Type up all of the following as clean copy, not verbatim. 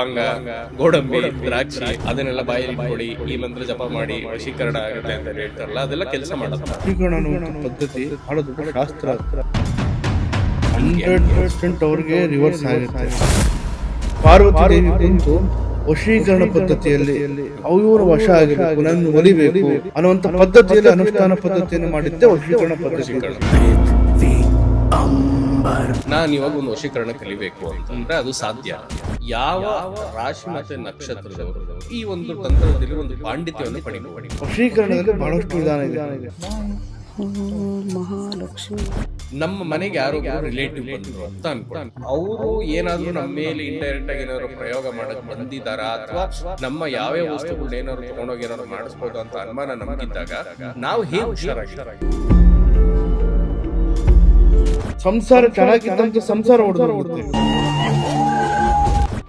ಲವಂಗ, ಗೋಡಂಬಿ, ದ್ರಾಕ್ಷಿ ಅದನ್ನೆಲ್ಲ ಬಾಯಲ್ಲಿ ಇಟ್ಕೊಳ್ಳಿ, ಈ ಮಂತ್ರ ಜಪ ಮಾಡಿ ವಶೀಕರಣ ಆಗುತ್ತೆ ಅಂತ ಹೇಳ್ತಾರಲ್ಲ, ಅದೆಲ್ಲ ಕೆಲಸ ಮಾಡುತ್ತೆ. ವಶೀಕರಣ ಅನ್ನುವಂಥ ಪದ್ಧತಿ ಬಹಳ ದೊಡ್ಡ ಶಾಸ್ತ್ರ. 100% ಅವ್ರಿಗೆ ರಿವರ್ಸ್ ಆಗುತ್ತೆ. ಪಾರ್ವತಿ ದೇವಿ ಕುಂತು ವಶೀಕರಣ ಪದ್ಧತಿಯಲ್ಲಿ ಅವರು ವಶ ಆಗಬೇಕು, ನನ್ನ ಒಲಿಬೇಕು ಅನ್ನುವಂಥ ಪದ್ಧತಿಯಲ್ಲಿ ಅನುಷ್ಠಾನ ಪದ್ಧತಿಯನ್ನು ಮಾಡಿದ್ದೆ ವಶೀಕರಣ ಪದ್ಧತಿ. ನಾನು ಇವಾಗ ಒಂದು ವಶೀಕರಣ ಕಲಿಬೇಕು ಅಂತಂದ್ರೆ ಅದು ಸಾಧ್ಯ. ಯಾವ ರಾಶಿ ಮತ್ತೆ ನಕ್ಷತ್ರದವರು ಈ ಒಂದು ತಂತ್ರದಲ್ಲಿ ಒಂದು ಪಾಂಡಿತ್ಯವನ್ನು ಪಡಿಬಹುದು. ವಶೀಕರಣದಲ್ಲಿ ಬಹಳಷ್ಟು ವಿಧಾನ ಇದೆ. ನಮ್ಮ ಮನೆಗೆ ಯಾರೋ ರಿಲೇಟಿವ್ ಬಂದ್ರು ಅಂತ ಅನ್ಕೊಂಡು ಅವರು ಏನಾದ್ರು ನಮ್ಮ ಮೇಲೆ ಇಂಡೈರೆಕ್ಟ್ ಆಗಿ ಏನಾದ್ರು ಪ್ರಯೋಗ ಮಾಡಕ್ ಬಂದಿದಾರ, ಅಥವಾ ನಮ್ಮ ಯಾವ್ಯಾವ ವಸ್ತುಗಳನ್ನ ಏನಾದ್ರು ತಗೊಂಡೋಗಿ ಏನಾದ್ರು ಮಾಡಿಸ್ಬೋದು ಅಂತ ಅನುಮಾನ ನಮಗಿದ್ದಾಗ ನಾವು ಹೇಗೆ ಹುಷಾರಾಗಿ ಸಂಸಾರ ಚೆನ್ನಾಗಿದ್ದಂತ ಸಂಸಾರ ಹೊಡೆದೋಗುತ್ತೆ.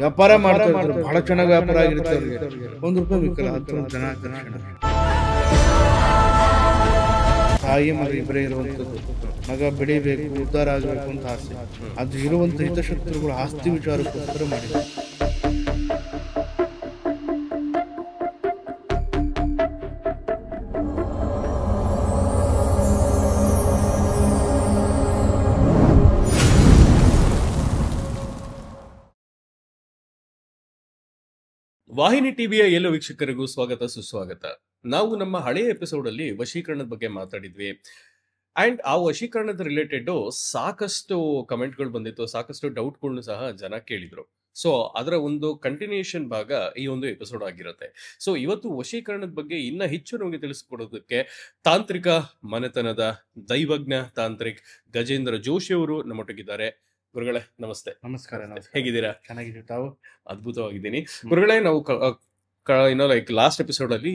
ವ್ಯಾಪಾರ ಮಾಡ್ತಾ ಇರ್ತಾರೆ, ಬಹಳ ಚೆನ್ನಾಗಿ ವ್ಯಾಪಾರ ಆಗಿರ್ತಾರೆ, ₹1 ಬೇಕಲ್ಲ, 10 ಜನ ಆಕರ್ಷಣೆ. ತಾಯಿ ಮಗ ಇಬ್ಬರೇ ಇರುವಂಥದ್ದು, ಮಗ ಬೆಳಿಬೇಕು, ಉದ್ಧಾರ ಆಗಬೇಕು ಅಂತ ಆಸೆ. ಅದು ಇರುವಂತ ಹಿತಶತ್ರುಗಳು ಆಸ್ತಿ ವಿಚಾರಕ್ಕೋಸ್ಕರ ಮಾಡಿದ್ದಾರೆ. ವಾಹಿನಿ ಟಿವಿಯ ಎಲ್ಲ ವೀಕ್ಷಕರಿಗೂ ಸ್ವಾಗತ ಸುಸ್ವಾಗತ. ನಾವು ನಮ್ಮ ಹಳೆಯ ಎಪಿಸೋಡ್ ಅಲ್ಲಿ ವಶೀಕರಣದ ಬಗ್ಗೆ ಮಾತಾಡಿದ್ವಿ. ಅಂಡ್ ಆ ವಶೀಕರಣದ ರಿಲೇಟೆಡ್ ಸಾಕಷ್ಟು ಕಮೆಂಟ್ಗಳು ಬಂದಿತ್ತು, ಸಾಕಷ್ಟು ಡೌಟ್ಗಳನ್ನು ಸಹ ಜನ ಕೇಳಿದ್ರು. ಸೊ ಅದರ ಒಂದು ಕಂಟಿನ್ಯೂಷನ್ ಭಾಗ ಈ ಒಂದು ಎಪಿಸೋಡ್ ಆಗಿರುತ್ತೆ. ಸೊ ಇವತ್ತು ವಶೀಕರಣದ ಬಗ್ಗೆ ಇನ್ನ ಹೆಚ್ಚು ನಮಗೆ ತಿಳಿಸ್ಕೊಡೋದಕ್ಕೆ ತಾಂತ್ರಿಕ ಮನೆತನದ ದೈವಜ್ಞ ತಾಂತ್ರಿಕ್ ಗಜೇಂದ್ರ ಜೋಶಿ ಅವರು ನಮ್ಮೊಟ್ಟಿಗಿದ್ದಾರೆ. ಗುರುಗಳೇ ನಮಸ್ತೆ. ನಮಸ್ಕಾರ. ಹೇಗಿದ್ದೀರಾ? ಚೆನ್ನಾಗಿದ್ದೀವಿ, ತಾವು? ಅದ್ಭುತವಾಗಿದ್ದೀನಿ ಗುರುಗಳೇ. ನಾವು ಲಾಸ್ಟ್ ಎಪಿಸೋಡ್ ಅಲ್ಲಿ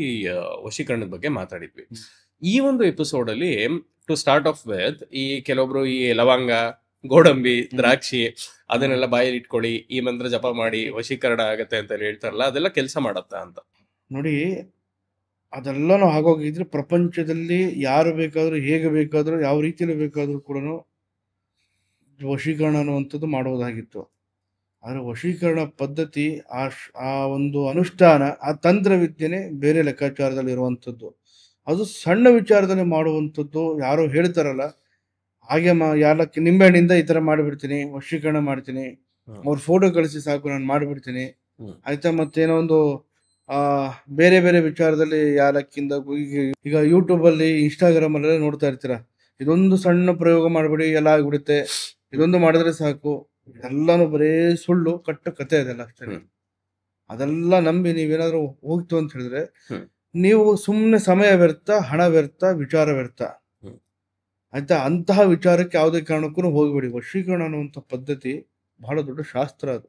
ವಶೀಕರಣದ ಬಗ್ಗೆ ಮಾತಾಡಿದ್ವಿ. ಈ ಒಂದು ಎಪಿಸೋಡ್ ಅಲ್ಲಿ ಟು ಸ್ಟಾರ್ಟ್ ಆಫ್ ವಿತ್ ಈ ಕೆಲವೊಬ್ರು ಈ ಲವಂಗ, ಗೋಡಂಬಿ, ದ್ರಾಕ್ಷಿ ಅದನ್ನೆಲ್ಲ ಬಾಯಲ್ಲಿ ಇಟ್ಕೊಳ್ಳಿ, ಈ ಮಂತ್ರ ಜಪ ಮಾಡಿ ವಶೀಕರಣ ಆಗತ್ತೆ ಅಂತ ಹೇಳ್ತಾರಲ್ಲ, ಅದೆಲ್ಲ ಕೆಲಸ ಮಾಡತ್ತಾ ಅಂತ. ನೋಡಿ, ಅದೆಲ್ಲ ಆಗೋಗಿದ್ರೆ ಪ್ರಪಂಚದಲ್ಲಿ ಯಾರು ಬೇಕಾದ್ರೂ, ಹೇಗೆ ಬೇಕಾದ್ರೂ, ಯಾವ ರೀತಿಯಲ್ಲಿ ಬೇಕಾದ್ರೂ ಕೂಡ ವಶೀಕರಣ ಅನ್ನುವಂಥದ್ದು ಮಾಡುವುದಾಗಿತ್ತು. ಆದರೆ ವಶೀಕರಣ ಪದ್ಧತಿ, ಆ ಒಂದು ಅನುಷ್ಠಾನ, ಆ ತಂತ್ರವಿದ್ಯೆನೇ ಬೇರೆ ಲೆಕ್ಕಾಚಾರದಲ್ಲಿ ಇರುವಂಥದ್ದು. ಅದು ಸಣ್ಣ ವಿಚಾರದಲ್ಲಿ ಮಾಡುವಂಥದ್ದು. ಯಾರೋ ಹೇಳ್ತಾರಲ್ಲ ಹಾಗೆ ಯಾರಕ್ಕೆ ನಿಂಬೆಹಣ್ಣಿಂದ ಈ ಥರ ಮಾಡಿಬಿಡ್ತೀನಿ, ವಶೀಕರಣ ಮಾಡ್ತೀನಿ, ಅವ್ರ ಫೋಟೋ ಕಳಿಸಿ ಸಾಕು ನಾನು ಮಾಡಿಬಿಡ್ತೀನಿ ಆಯ್ತಾ. ಮತ್ತೇನೋ ಒಂದು ಬೇರೆ ಬೇರೆ ವಿಚಾರದಲ್ಲಿ ಯಾಲಕ್ಕಿಂದ ಈಗ ಯೂಟ್ಯೂಬಲ್ಲಿ, ಇನ್ಸ್ಟಾಗ್ರಾಮ್ ಅಲ್ಲೆಲ್ಲ ನೋಡ್ತಾ ಇರ್ತೀರ, ಇದೊಂದು ಸಣ್ಣ ಪ್ರಯೋಗ ಮಾಡಿಬಿಡಿ ಎಲ್ಲ ಆಗ್ಬಿಡುತ್ತೆ, ಇದೊಂದು ಮಾಡಿದ್ರೆ ಸಾಕು. ಎಲ್ಲಾನು ಬರೇ ಸುಳ್ಳು ಕಟ್ಟ ಕತೆ ಅದೆಲ್ಲ ಅಷ್ಟೇ. ಅದೆಲ್ಲ ನಂಬಿ ನೀವೇನಾದ್ರೂ ಹೋಗ್ತು ಅಂತ ಹೇಳಿದ್ರೆ ನೀವು ಸುಮ್ಮನೆ ಸಮಯ ವ್ಯರ್ಥ, ಹಣ ವ್ಯರ್ಥ, ವಿಚಾರ ವ್ಯರ್ಥ ಆಯ್ತಾ. ಅಂತಹ ವಿಚಾರಕ್ಕೆ ಯಾವುದೇ ಕಾರಣಕ್ಕೂ ಹೋಗ್ಬೇಡಿ. ವಶೀಕರಣ ಅನ್ನುವಂಥ ಪದ್ಧತಿ ಬಹಳ ದೊಡ್ಡ ಶಾಸ್ತ್ರ. ಅದು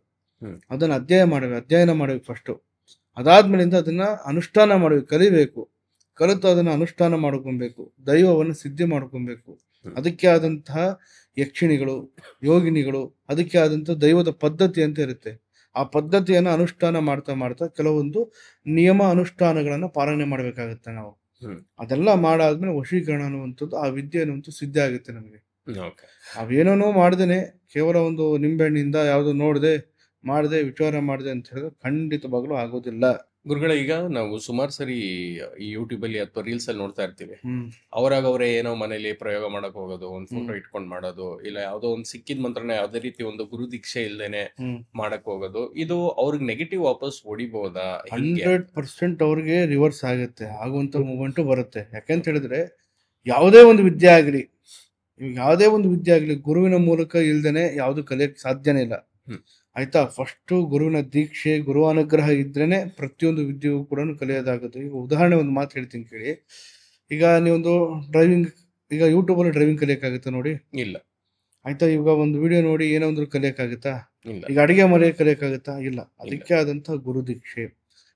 ಅದನ್ನ ಅಧ್ಯಯನ ಮಾಡಬೇಕು ಫಸ್ಟು. ಅದಾದ್ಮೇಲಿಂದ ಅದನ್ನ ಅನುಷ್ಠಾನ ಮಾಡಬೇಕು, ಕಲಿಬೇಕು. ಕಲಿತು ಅದನ್ನ ಅನುಷ್ಠಾನ ಮಾಡ್ಕೊಬೇಕು, ದೈವವನ್ನು ಸಿದ್ಧಿ ಮಾಡ್ಕೊಬೇಕು. ಅದಕ್ಕೆ ಆದಂತಹ ಯಕ್ಷಿಣಿಗಳು, ಯೋಗಿನಿಗಳು, ಅದಕ್ಕೆ ಆದಂತಹ ದೈವದ ಪದ್ಧತಿ ಅಂತ ಇರುತ್ತೆ. ಆ ಪದ್ಧತಿಯನ್ನು ಅನುಷ್ಠಾನ ಮಾಡ್ತಾ ಮಾಡ್ತಾ ಕೆಲವೊಂದು ನಿಯಮ ಅನುಷ್ಠಾನಗಳನ್ನ ಪಾಲನೆ ಮಾಡ್ಬೇಕಾಗತ್ತೆ ನಾವು. ಅದೆಲ್ಲ ಮಾಡಾದ್ಮೇಲೆ ವಶೀಕರಣ ಅನ್ನುವಂಥದ್ದು, ಆ ವಿದ್ಯೆ ಅನ್ನುವಂಥದ್ದು ಸಿದ್ಧ ಆಗುತ್ತೆ ನಮಗೆ. ಅವೇನೋ ಮಾಡ್ದೇನೆ ಕೇವಲ ಒಂದು ನಿಂಬೆಹಣ್ಣಿಂದ ಯಾವ್ದು ನೋಡದೆ ಮಾಡದೆ ವಿಚಾರ ಮಾಡಿದೆ ಅಂತ ಹೇಳಿದ್ರೆ ಖಂಡಿತವಾಗ್ಲೂ ಆಗೋದಿಲ್ಲ. ಗುರುಗಳ, ಈಗ ನಾವು ಸುಮಾರು ಸರಿ ಈ ಯೂಟ್ಯೂಬ್ ಅಲ್ಲಿ ಅಥವಾ ರೀಲ್ಸ್ ಅಲ್ಲಿ ನೋಡ್ತಾ ಇರ್ತೀವಿ, ಅವರೇ ಏನೋ ಮನೇಲಿ ಪ್ರಯೋಗ ಮಾಡಕ್ ಹೋಗೋದು, ಒಂದ್ ಫೋಟೋ ಇಟ್ಕೊಂಡ್ ಮಾಡೋದು, ಇಲ್ಲ ಯಾವ್ದೋ ಒಂದ್ ಸಿಕ್ಕಿದ ಮಂತ್ರನ ಯಾವ್ದೇ ರೀತಿ ಒಂದು ಗುರು ದೀಕ್ಷೆ ಇಲ್ದೇನೆ ಮಾಡಕ್ ಹೋಗೋದು. ಇದು ಅವ್ರಿಗೆ ನೆಗೆಟಿವ್ ವಾಪಸ್ ಹೊಡಿಬಹುದಾ? 100% ಅವ್ರಿಗೆ ರಿವರ್ಸ್ ಆಗುತ್ತೆ, ಆಗುವಂತ ಮೂಮೆಂಟು ಬರುತ್ತೆ. ಯಾಕೆಂತ ಹೇಳಿದ್ರೆ ಯಾವುದೇ ಒಂದು ವಿದ್ಯೆ ಆಗ್ಲಿ ಗುರುವಿನ ಮೂಲಕ ಇಲ್ದೇನೆ ಯಾವ್ದು ಕಲಿಯಕ್ ಸಾಧ್ಯನೇ ಇಲ್ಲ ಆಯ್ತಾ. ಫಸ್ಟ್ ಗುರುವಿನ ದೀಕ್ಷೆ, ಗುರು ಅನುಗ್ರಹ ಇದ್ರೇನೆ ಪ್ರತಿಯೊಂದು ವಿದ್ಯೆಗೂ ಕೂಡ ಕಲಿಯೋದಾಗುತ್ತೆ. ಈಗ ಉದಾಹರಣೆ ಒಂದು ಮಾತು ಹೇಳ್ತೀನಿ ಕೇಳಿ. ಈಗ ನೀವೊಂದು ಡ್ರೈವಿಂಗ್, ಈಗ ಯೂಟ್ಯೂಬ್ ಅಲ್ಲಿ ಡ್ರೈವಿಂಗ್ ಕಲಿಯಕ್ಕಾಗುತ್ತಾ? ನೋಡಿ ಇಲ್ಲ ಆಯ್ತಾ. ಈಗ ಒಂದು ವಿಡಿಯೋ ನೋಡಿ ಏನೋ ಒಂದು ಕಲಿಯಕ್ಕಾಗುತ್ತಾ? ಇಲ್ಲ. ಈಗ ಅಡಿಗೆ ಮನೆ ಕಲಿಯಕ್ಕಾಗುತ್ತಾ? ಇಲ್ಲ. ಅದಕ್ಕೆ ಆದಂತಹ ಗುರು ದೀಕ್ಷೆ,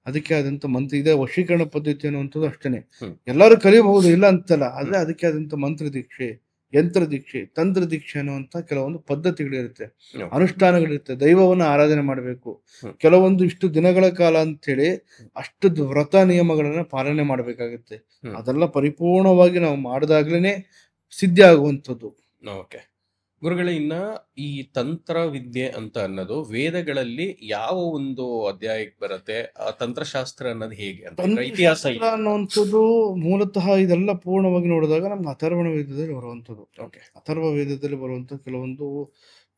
ಅದಕ್ಕೆ ಆದಂತ ಮಂತ್ರ ಇದೆ. ವಶೀಕರಣ ಪದ್ಧತಿ ಅನ್ನುವಂಥದ್ದು ಅಷ್ಟೇನೆ, ಎಲ್ಲರೂ ಕಲಿಯಬಹುದು, ಇಲ್ಲ ಅಂತಲ್ಲ. ಆದ್ರೆ ಅದಕ್ಕೆ ಆದಂತ ಮಂತ್ರ ದೀಕ್ಷೆ, ಯಂತ್ರ ದೀಕ್ಷೆ, ತಂತ್ರ ದೀಕ್ಷೆ ಅನ್ನುವಂತ ಕೆಲವೊಂದು ಪದ್ಧತಿಗಳಿರುತ್ತೆ, ಅನುಷ್ಠಾನಗಳಿರುತ್ತೆ. ದೈವವನ್ನು ಆರಾಧನೆ ಮಾಡಬೇಕು. ಕೆಲವೊಂದು ಇಷ್ಟು ದಿನಗಳ ಕಾಲ ಅಂತೇಳಿ ಅಷ್ಟು ವ್ರತ ನಿಯಮಗಳನ್ನ ಪಾಲನೆ ಮಾಡಬೇಕಾಗುತ್ತೆ. ಅದೆಲ್ಲ ಪರಿಪೂರ್ಣವಾಗಿ ನಾವು ಮಾಡಿದಾಗ್ಲೇನೆ ಸಿದ್ಧಿ ಆಗುವಂಥದ್ದು. ಓಕೆ ಗುರುಗಳೇ, ಇನ್ನ ಈ ತಂತ್ರ ವಿದ್ಯೆ ಅಂತ ಅನ್ನೋದು ವೇದಗಳಲ್ಲಿ ಯಾವ ಒಂದು ಅಧ್ಯಾಯಕ್ಕೆ ಬರುತ್ತೆ? ಆ ತಂತ್ರಶಾಸ್ತ್ರ ಅನ್ನೋದು ಹೇಗೆ ಅಂತ ಇದ್ರ ಇತಿಹಾಸ ತಂತ್ರಶಾಸ್ತ್ರ ಅನ್ನುವಂಥದ್ದು ಮೂಲತಃ ಇದೆಲ್ಲ ಪೂರ್ಣವಾಗಿ ನೋಡಿದಾಗ ನಮ್ಗೆ ಅಥರ್ವಣ ವೇದದಲ್ಲಿ ಬರುವಂಥದ್ದು. ಓಕೆ. ಅಥರ್ವ ವೇದದಲ್ಲಿ ಬರುವಂಥ ಕೆಲವೊಂದು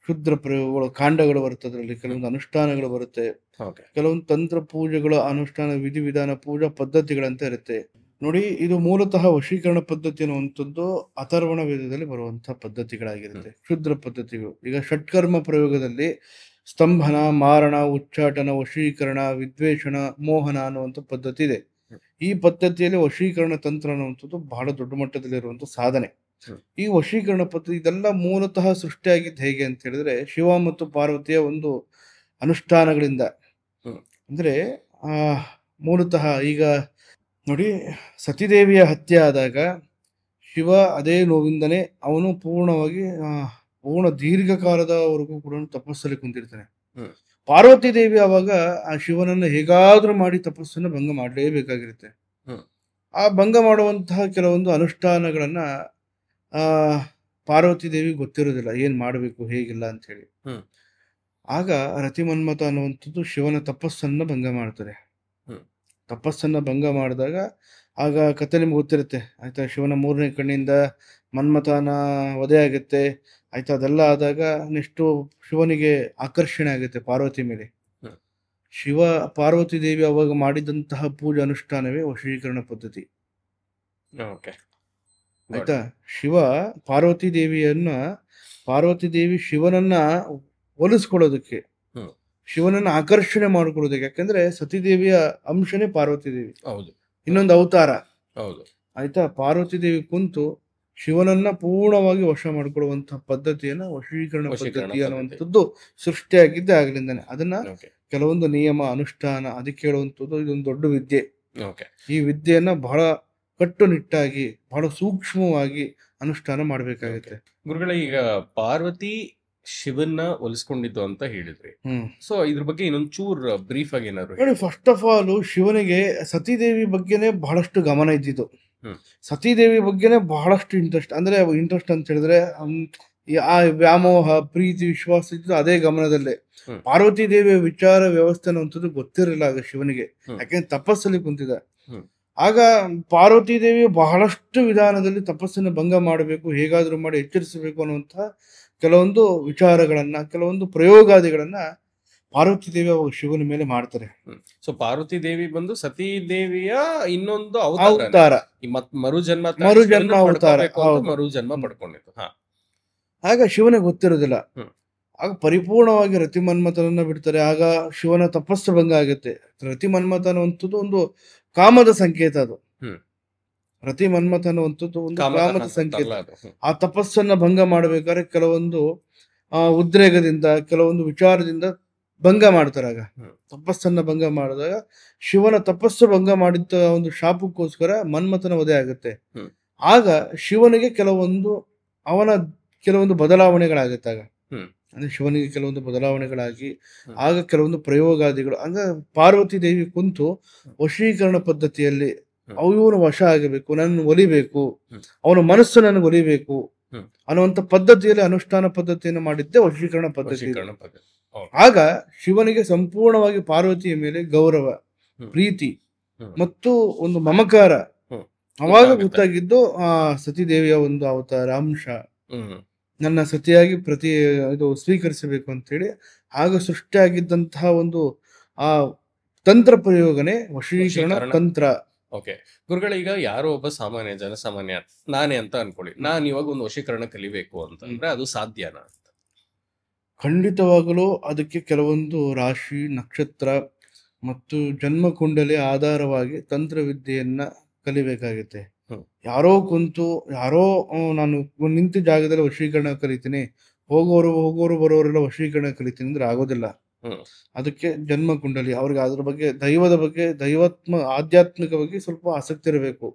ಕ್ಷುದ್ರ ಪ್ರಯೋಗಗಳು, ಕಾಂಡಗಳು ಬರುತ್ತೆ. ಅದರಲ್ಲಿ ಕೆಲವೊಂದು ಅನುಷ್ಠಾನಗಳು ಬರುತ್ತೆ, ಓಕೆ. ಕೆಲವೊಂದು ತಂತ್ರ ಪೂಜೆಗಳ ಅನುಷ್ಠಾನ ವಿಧಿವಿಧಾನ ಪೂಜಾ ಪದ್ಧತಿಗಳಂತ ಇರುತ್ತೆ. ನೋಡಿ, ಇದು ಮೂಲತಃ ವಶೀಕರಣ ಪದ್ಧತಿ ಅನ್ನುವಂಥದ್ದು ಅಥರ್ವಣ ವೇದದಲ್ಲಿ ಬರುವಂತಹ ಪದ್ಧತಿಗಳಾಗಿರುತ್ತೆ. ಕ್ಷುದ್ರ ಪದ್ಧತಿಗಳು. ಈಗ ಷಟ್ಕರ್ಮ ಪ್ರಯೋಗದಲ್ಲಿ ಸ್ತಂಭನ, ಮಾರಣ, ಉಚ್ಚಾಟನ, ವಶೀಕರಣ, ವಿದ್ವೇಷಣ, ಮೋಹನ ಅನ್ನುವಂಥ ಪದ್ಧತಿ ಇದೆ. ಈ ಪದ್ಧತಿಯಲ್ಲಿ ವಶೀಕರಣ ತಂತ್ರ ಅನ್ನುವಂಥದ್ದು ಬಹಳ ದೊಡ್ಡ ಮಟ್ಟದಲ್ಲಿರುವಂಥ ಸಾಧನೆ. ಈ ವಶೀಕರಣ ಪದ್ಧತಿ ಇದೆಲ್ಲ ಮೂಲತಃ ಸೃಷ್ಟಿಯಾಗಿದ್ದು ಹೇಗೆ ಅಂತ ಹೇಳಿದ್ರೆ ಶಿವ ಮತ್ತು ಪಾರ್ವತಿಯ ಒಂದು ಅನುಷ್ಠಾನಗಳಿಂದ. ಅಂದ್ರೆ ಮೂಲತಃ ಈಗ ನೋಡಿ, ಸತಿದೇವಿಯ ಹತ್ಯೆ ಆದಾಗ ಶಿವ ಅದೇ ನೋವಿಂದನೇ ಅವನು ಪೂರ್ಣ ದೀರ್ಘಕಾಲದವರೆಗೂ ಕೂಡ ತಪಸ್ಸಲ್ಲಿ ಕುಂತಿರ್ತಾನೆ. ಪಾರ್ವತಿ ದೇವಿ ಅವಾಗ ಆ ಶಿವನನ್ನು ಹೇಗಾದ್ರೂ ಮಾಡಿ ತಪಸ್ಸನ್ನು ಭಂಗ ಮಾಡಲೇಬೇಕಾಗಿರುತ್ತೆ. ಆ ಭಂಗ ಮಾಡುವಂತಹ ಕೆಲವೊಂದು ಅನುಷ್ಠಾನಗಳನ್ನ ಪಾರ್ವತಿ ದೇವಿ ಗೊತ್ತಿರೋದಿಲ್ಲ, ಏನ್ ಮಾಡಬೇಕು ಹೇಗಿಲ್ಲ ಅಂತ ಹೇಳಿ. ಆಗ ರತಿಮನ್ಮಥ ಅನ್ನುವಂಥದ್ದು ಶಿವನ ತಪಸ್ಸನ್ನ ಭಂಗ ಮಾಡ್ತಾರೆ. ತಪಸ್ಸನ್ನ ಭಂಗ ಮಾಡಿದಾಗ ಆಗ ಕಥೆ ನಿಮ್ಗೆ ಗೊತ್ತಿರುತ್ತೆ, ಆಯ್ತಾ. ಶಿವನ 3ನೇ ಕಣ್ಣಿಂದ ಮನ್ಮಥನ ವಧೆ ಆಗುತ್ತೆ, ಆಯ್ತಾ. ಅದೆಲ್ಲ ಆದಾಗ ನೆಕ್ಸ್ಟ್ ಶಿವನಿಗೆ ಆಕರ್ಷಣೆ ಆಗುತ್ತೆ ಪಾರ್ವತಿ ಮೇಲೆ. ಶಿವ ಪಾರ್ವತಿ ದೇವಿ ಅವಾಗ ಮಾಡಿದಂತಹ ಪೂಜಾ ಅನುಷ್ಠಾನವೇ ವಶೀಕರಣ ಪದ್ಧತಿ, ಆಯ್ತಾ. ಶಿವ ಪಾರ್ವತಿ ದೇವಿ ಶಿವನನ್ನ ಒಲಿಸ್ಕೊಳ್ಳೋದಕ್ಕೆ, ಶಿವನನ್ನ ಆಕರ್ಷಣೆ ಮಾಡ್ಕೊಳ್ಳೋದಕ್ಕೆ. ಯಾಕಂದ್ರೆ ಸತಿದೇವಿಯ ಅಂಶನೇ ಪಾರ್ವತಿ ದೇವಿ, ಇನ್ನೊಂದು ಅವತಾರ, ಆಯ್ತಾ. ಪಾರ್ವತಿ ದೇವಿ ಕುಂತು ಶಿವನನ್ನ ಪೂರ್ಣವಾಗಿ ವಶ ಮಾಡ್ಕೊಳ್ಳುವಂತಹ ಪದ್ಧತಿಯನ್ನ ವಶೀಕರಣ ಪದ್ಧತಿ ಅನ್ನುವಂಥದ್ದು ಸೃಷ್ಟಿಯಾಗಿದ್ದೆ ಆಗ್ಲಿಂದಾನೆ. ಅದನ್ನ ಕೆಲವೊಂದು ನಿಯಮ ಅನುಷ್ಠಾನ ಅದಕ್ಕೆ ಹೇಳುವಂಥದ್ದು ಇದೊಂದು ದೊಡ್ಡ ವಿದ್ಯೆ. ಈ ವಿದ್ಯೆಯನ್ನ ಬಹಳ ಕಟ್ಟುನಿಟ್ಟಾಗಿ ಬಹಳ ಸೂಕ್ಷ್ಮವಾಗಿ ಅನುಷ್ಠಾನ ಮಾಡ್ಬೇಕಾಗುತ್ತೆ. ಗುರುಗಳೇ, ಈಗ ಪಾರ್ವತಿ ಶಿವನ್ನ ಒಲಿಸ್ಕೊಂಡಿದ್ದು ಅಂತ ಹೇಳಿದ್ರಿ. ಸೊ ಇದ್ರ ಬಗ್ಗೆ ಇನ್ನೊಂದು ಚೂರ್ ಬ್ರೀಫ್ ಆಗಿ ಏನಾದ್ರು ಹೇಳಿ. ಫಸ್ಟ್ ಆಫ್ ಆಲ್ ಶಿವನಿಗೆ ಸತಿದೇವಿ ಬಗ್ಗೆನೆ ಬಹಳಷ್ಟು ಗಮನ ಇದ್ದಿದ್ದು. ಸತಿದೇವಿ ಬಗ್ಗೆನೆ ಬಹಳಷ್ಟು ಇಂಟ್ರೆಸ್ಟ್. ಅಂದ್ರೆ ಇಂಟ್ರೆಸ್ಟ್ ಅಂತ ಹೇಳಿದ್ರೆ ಆ ವ್ಯಾಮೋಹ, ಪ್ರೀತಿ, ವಿಶ್ವಾಸ ಇದ್ದು ಅದೇ ಗಮನದಲ್ಲೇ. ಪಾರ್ವತಿ ದೇವಿಯ ವಿಚಾರ ವ್ಯವಸ್ಥೆ ಅನ್ನುವಂಥದ್ದು ಗೊತ್ತಿರಲಿಲ್ಲ ಆಗ ಶಿವನಿಗೆ, ಯಾಕೆಂದ್ರೆ ತಪಸ್ಸಲ್ಲಿ ಕುಂತಿದ್ದ. ಆಗ ಪಾರ್ವತಿ ದೇವಿ ಬಹಳಷ್ಟು ವಿಧಾನದಲ್ಲಿ ತಪಸ್ಸನ್ನು ಭಂಗ ಮಾಡಬೇಕು, ಹೇಗಾದ್ರೂ ಮಾಡಿ ಎಚ್ಚರಿಸಬೇಕು ಅನ್ನುವಂತಹ ಕೆಲವೊಂದು ವಿಚಾರಗಳನ್ನ, ಕೆಲವೊಂದು ಪ್ರಯೋಗಾದಿಗಳನ್ನ ಪಾರ್ವತಿ ದೇವಿ ಅವಾಗ ಶಿವನ ಮೇಲೆ ಮಾಡ್ತಾರೆ. ಸೊ ಪಾರ್ವತಿ ದೇವಿ ಬಂದು ಸತೀ ದೇವಿಯ ಇನ್ನೊಂದು ಅವತಾರ, ಮರುಜನ್ಮ ಅವತಾರ, ಮರುಜನ್ಮ ಪಡ್ಕೊಂಡಿತ್ತು. ಆಗ ಶಿವನಿಗೆ ಗೊತ್ತಿರೋದಿಲ್ಲ. ಆಗ ಪರಿಪೂರ್ಣವಾಗಿ ರತಿಮನ್ಮಥನನ್ನ ಬಿಡ್ತಾರೆ. ಆಗ ಶಿವನ ತಪಸ್ಸು ಭಂಗ ಆಗುತ್ತೆ. ರತಿಮನ್ಮಥ ಅನ್ನುವಂಥದ್ದು ಒಂದು ಕಾಮದ ಸಂಕೇತ. ಅದು ರತಿಮನ್ಮಥ ಅನ್ನುವಂಥದ್ದು ಒಂದು ಕಾಮದ ಸಂಕೇತ. ಆ ತಪಸ್ಸನ್ನ ಭಂಗ ಮಾಡ್ಬೇಕಾದ್ರೆ ಕೆಲವೊಂದು ಉದ್ರೇಕದಿಂದ, ಕೆಲವೊಂದು ವಿಚಾರದಿಂದ ಭಂಗ ಮಾಡ್ತಾರೆ. ಆಗ ತಪಸ್ಸನ್ನ ಭಂಗ ಮಾಡಿದಾಗ ಶಿವನ ತಪಸ್ಸು ಭಂಗ ಮಾಡಿದ್ದ ಒಂದು ಶಾಪಕ್ಕೋಸ್ಕರ ಮನ್ಮಥನ ವಧೆ ಆಗುತ್ತೆ. ಆಗ ಶಿವನಿಗೆ ಕೆಲವೊಂದು ಬದಲಾವಣೆಗಳಾಗುತ್ತೆ. ಆಗ ಅಂದ್ರೆ ಶಿವನಿಗೆ ಕೆಲವೊಂದು ಬದಲಾವಣೆಗಳಾಗಿ ಆಗ ಕೆಲವೊಂದು ಪ್ರಯೋಗಾದಿಗಳು. ಹಂಗ ಪಾರ್ವತಿ ದೇವಿ ಕುಂತು ವಶೀಕರಣ ಪದ್ಧತಿಯಲ್ಲಿ ಇವನು ವಶ ಆಗಬೇಕು, ನನ್ನ ಒಲಿಬೇಕು, ಅವನ ಮನಸ್ಸು ನನಗೆ ಒಲಿಬೇಕು ಅನ್ನುವಂಥ ಪದ್ಧತಿಯಲ್ಲಿ ಅನುಷ್ಠಾನ ಪದ್ಧತಿಯನ್ನು ಮಾಡಿದ್ದೆ ವಶೀಕರಣ ಪದ್ಧತಿ. ಆಗ ಶಿವನಿಗೆ ಸಂಪೂರ್ಣವಾಗಿ ಪಾರ್ವತಿಯ ಮೇಲೆ ಗೌರವ, ಪ್ರೀತಿ ಮತ್ತು ಒಂದು ಮಮಕಾರ ಅವಾಗ ಗೊತ್ತಾಗಿದ್ದು ಆ ಸತಿದೇವಿಯ ಒಂದು ಅವತಾರ ಅಂಶ, ನನ್ನ ಸತಿಯಾಗಿ ಸ್ವೀಕರಿಸಬೇಕು ಅಂತೇಳಿ ಆಗ ಸೃಷ್ಟಿಯಾಗಿದ್ದಂತಹ ಒಂದು ಆ ತಂತ್ರ ಪ್ರಯೋಗನೆ ವಶೀಕರಣ ತಂತ್ರ. ಓಕೆ ಗುರುಗಳ, ಈಗ ಯಾರೋ ಒಬ್ಬ ಜನಸಾಮಾನ್ಯ ನಾನೇ ಅಂತ ಅನ್ಕೊಳ್ಳಿ, ನಾನು ಇವಾಗ ಒಂದು ವಶೀಕರಣ ಕಲಿಬೇಕು ಅಂತಂದ್ರೆ ಅದು ಸಾಧ್ಯನಾ? ಖಂಡಿತವಾಗಲೂ ಅದಕ್ಕೆ ಕೆಲವೊಂದು ರಾಶಿ, ನಕ್ಷತ್ರ ಮತ್ತು ಜನ್ಮ ಕುಂಡಲಿ ಆಧಾರವಾಗಿ ತಂತ್ರವಿದ್ಯೆಯನ್ನ ಕಲಿಬೇಕಾಗುತ್ತೆ. ಯಾರೋ ನಾನು ನಿಂತ ಜಾಗದಲ್ಲಿ ವಶೀಕರಣ ಕಲಿತೀನಿ, ಹೋಗೋರು ಬರೋರೆಲ್ಲ ವಶೀಕರಣ ಕಲಿತೀನಿ ಅಂದ್ರೆ ಆಗೋದಿಲ್ಲ. ಅದಕ್ಕೆ ಜನ್ಮ ಕುಂಡಲಿ, ಅವ್ರಿಗೆ ಅದ್ರ ಬಗ್ಗೆ ಆಧ್ಯಾತ್ಮಿಕ ಬಗ್ಗೆ ಸ್ವಲ್ಪ ಆಸಕ್ತಿ ಇರಬೇಕು.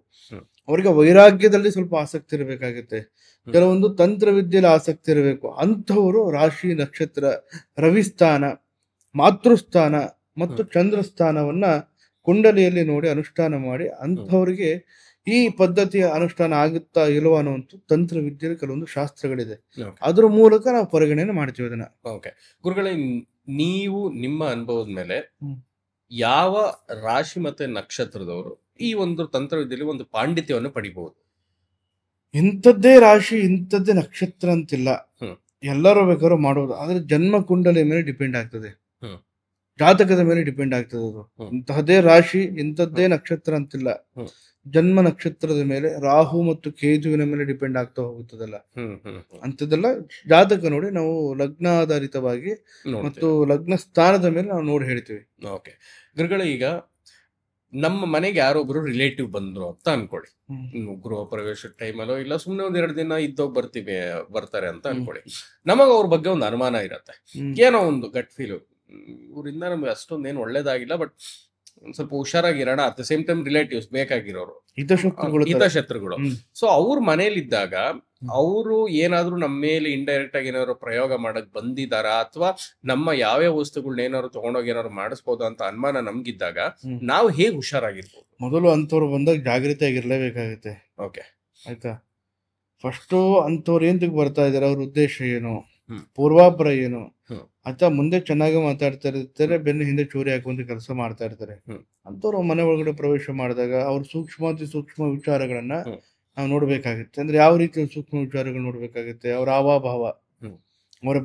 ಅವ್ರಿಗೆ ವೈರಾಗ್ಯದಲ್ಲಿ ಸ್ವಲ್ಪ ಆಸಕ್ತಿ ಇರಬೇಕಾಗುತ್ತೆ. ಕೆಲವೊಂದು ತಂತ್ರವಿದ್ಯೆಯಲ್ಲಿ ಆಸಕ್ತಿ ಇರಬೇಕು. ಅಂಥವರು ರಾಶಿ, ನಕ್ಷತ್ರ, ರವಿಸ್ಥಾನ, ಮಾತೃಸ್ಥಾನ ಮತ್ತು ಚಂದ್ರಸ್ಥಾನವನ್ನ ಕುಂಡಲಿಯಲ್ಲಿ ನೋಡಿ ಅನುಷ್ಠಾನ ಮಾಡಿ ಅಂಥವ್ರಿಗೆ ಈ ಪದ್ಧತಿಯ ಅನುಷ್ಠಾನ ಆಗುತ್ತಾ ಇಲ್ವಾ ಅನ್ನುವಂಥ ತಂತ್ರ ವಿದ್ಯೆಯಲ್ಲಿ ಕೆಲವೊಂದು ಶಾಸ್ತ್ರಗಳಿದೆ. ಓಕೆ ಅದ್ರ ಮೂಲಕ ನಾವು ಪರಿಗಣನೆ ಮಾಡ್ತೀವಿ ಅದನ್ನ. ಓಕೆ ಗುರುಗಳೇ, ನೀವು ನಿಮ್ಮ ಅನುಭವದ ಮೇಲೆ ಹ್ಮ್. ಯಾವ ರಾಶಿ ಮತ್ತೆ ನಕ್ಷತ್ರದವರು ಈ ಒಂದು ತಂತ್ರವಿದ್ಯೆಯಲ್ಲಿ ಒಂದು ಪಾಂಡಿತ್ಯವನ್ನು ಪಡಿಬಹುದು? ಇಂಥದ್ದೇ ರಾಶಿ ಇಂಥದ್ದೇ ನಕ್ಷತ್ರ ಅಂತಿಲ್ಲ. ಹ್ಮ್. ಎಲ್ಲರೂ ಬೇಕಾದ್ರೂ ಮಾಡೋದು. ಆದ್ರೆ ಜನ್ಮ ಕುಂಡಲಿ ಮೇಲೆ ಡಿಪೆಂಡ್ ಆಗ್ತದೆ, ಹ್ಮ್. ಜಾತಕದ ಮೇಲೆ ಡಿಪೆಂಡ್ ಆಗ್ತದೆ ಅದು. ಹ್ಮ್. ಇಂತಹದೇ ರಾಶಿ ಇಂಥದ್ದೇ ನಕ್ಷತ್ರ ಅಂತಿಲ್ಲ. ಹ್ಮ್. ಜನ್ಮ ನಕ್ಷತ್ರದ ಮೇಲೆ ರಾಹು ಮತ್ತು ಕೇತುವಿನ ಮೇಲೆ ಡಿಪೆಂಡ್ ಆಗ್ತಾ ಹೋಗುತ್ತದಲ್ಲ. ಅಂಥದ್ದೆಲ್ಲ ಜಾತಕ ನೋಡಿ ನಾವು ಲಗ್ನಾಧಾರಿತವಾಗಿ ಮತ್ತು ಲಗ್ನ ಸ್ಥಾನದ ಮೇಲೆ ನಾವು ನೋಡಿ ಹೇಳ್ತೀವಿ. ಓಕೆ ಗುರುಗಳೇ, ಈಗ ನಮ್ಮ ಮನೆಗೆ ಯಾರೊಬ್ರು ರಿಲೇಟಿವ್ ಬಂದ್ರು ಅಂತ ಅನ್ಕೊಳ್ಳಿ. ಗೃಹ ಪ್ರವೇಶ ಟೈಮಲ್ಲೋ ಇಲ್ಲ ಸುಮ್ನೆ ಒಂದ್ 2 ದಿನ ಇದ್ದೋಗ್ ಬರ್ತಾರೆ ಅಂತ ಅನ್ಕೊಳ್ಳಿ. ನಮಗ ಅವ್ರ ಬಗ್ಗೆ ಒಂದು ಅನುಮಾನ ಇರತ್ತೆ, ಏನೋ ಒಂದು ಗಟ್ ಫೀಲ್, ಇವರಿಂದ ನಮ್ಗೆ ಅಷ್ಟೊಂದೇನು ಒಳ್ಳೇದಾಗಿಲ್ಲ, ಬಟ್ ಒಂದ್ ಸ್ವಲ್ಪ ಹುಷಾರಾಗಿರೋಣ. At the same time relatives ಬೇಕಾಗಿರೋರು, ಹಿತಶತ್ರುಗಳು. ಸೊ ಅವ್ರ ಮನೇಲಿದ್ದಾಗ ಅವರು ಏನಾದ್ರು ನಮ್ಮ ಮೇಲೆ ಇಂಡೈರೆಕ್ಟ್ ಆಗಿ ಏನಾದ್ರು ಪ್ರಯೋಗ ಮಾಡಕ್ ಬಂದಿದಾರ, ಅಥವಾ ನಮ್ಮ ಯಾವ್ಯಾವ ವಸ್ತುಗಳನ್ನ ಏನಾದ್ರು ತಗೊಂಡೋಗಿ ಏನಾದ್ರು ಮಾಡಿಸ್ಬೋದ ಅಂತ ಅನುಮಾನ ನಮ್ಗಿದ್ದಾಗ ನಾವು ಹೇಗೆ ಹುಷಾರಾಗಿರ್ಬೋದು? ಮೊದಲು ಅಂಥವ್ರು ಬಂದಾಗ ಜಾಗೃತಿ ಆಗಿರ್ಲೇಬೇಕಾಗುತ್ತೆ. ಓಕೆ ಆಯ್ತಾ? ಫಸ್ಟು ಅಂಥವ್ರು ಏಂತಕ್ಕೆ ಬರ್ತಾ ಇದಾರೆ, ಅವ್ರ ಉದ್ದೇಶ ಏನು, ಪೂರ್ವಾಪರ ಏನು, ಆಯ್ತಾ? ಮುಂದೆ ಚೆನ್ನಾಗಿ ಮಾತಾಡ್ತಾ ಇರ್ತಾರೆ, ಬೆನ್ನ ಹಿಂದೆ ಚೂರಿ ಹಾಕುವಂತ ಕೆಲಸ ಮಾಡ್ತಾ ಇರ್ತಾರೆ. ಅಂಥವ್ರು ಮನೆ ಒಳಗಡೆ ಪ್ರವೇಶ ಮಾಡಿದಾಗ ಅವ್ರ ಸೂಕ್ಷ್ಮಾತಿ ಸೂಕ್ಷ್ಮ ವಿಚಾರಗಳನ್ನ ನಾವು ನೋಡ್ಬೇಕಾಗುತ್ತೆ. ಅಂದ್ರೆ ಯಾವ ರೀತಿಯ ಸೂಕ್ಷ್ಮ ವಿಚಾರಗಳು ನೋಡ್ಬೇಕಾಗುತ್ತೆ, ಅವ್ರ ಹಾವಭಾವ, ಅವರ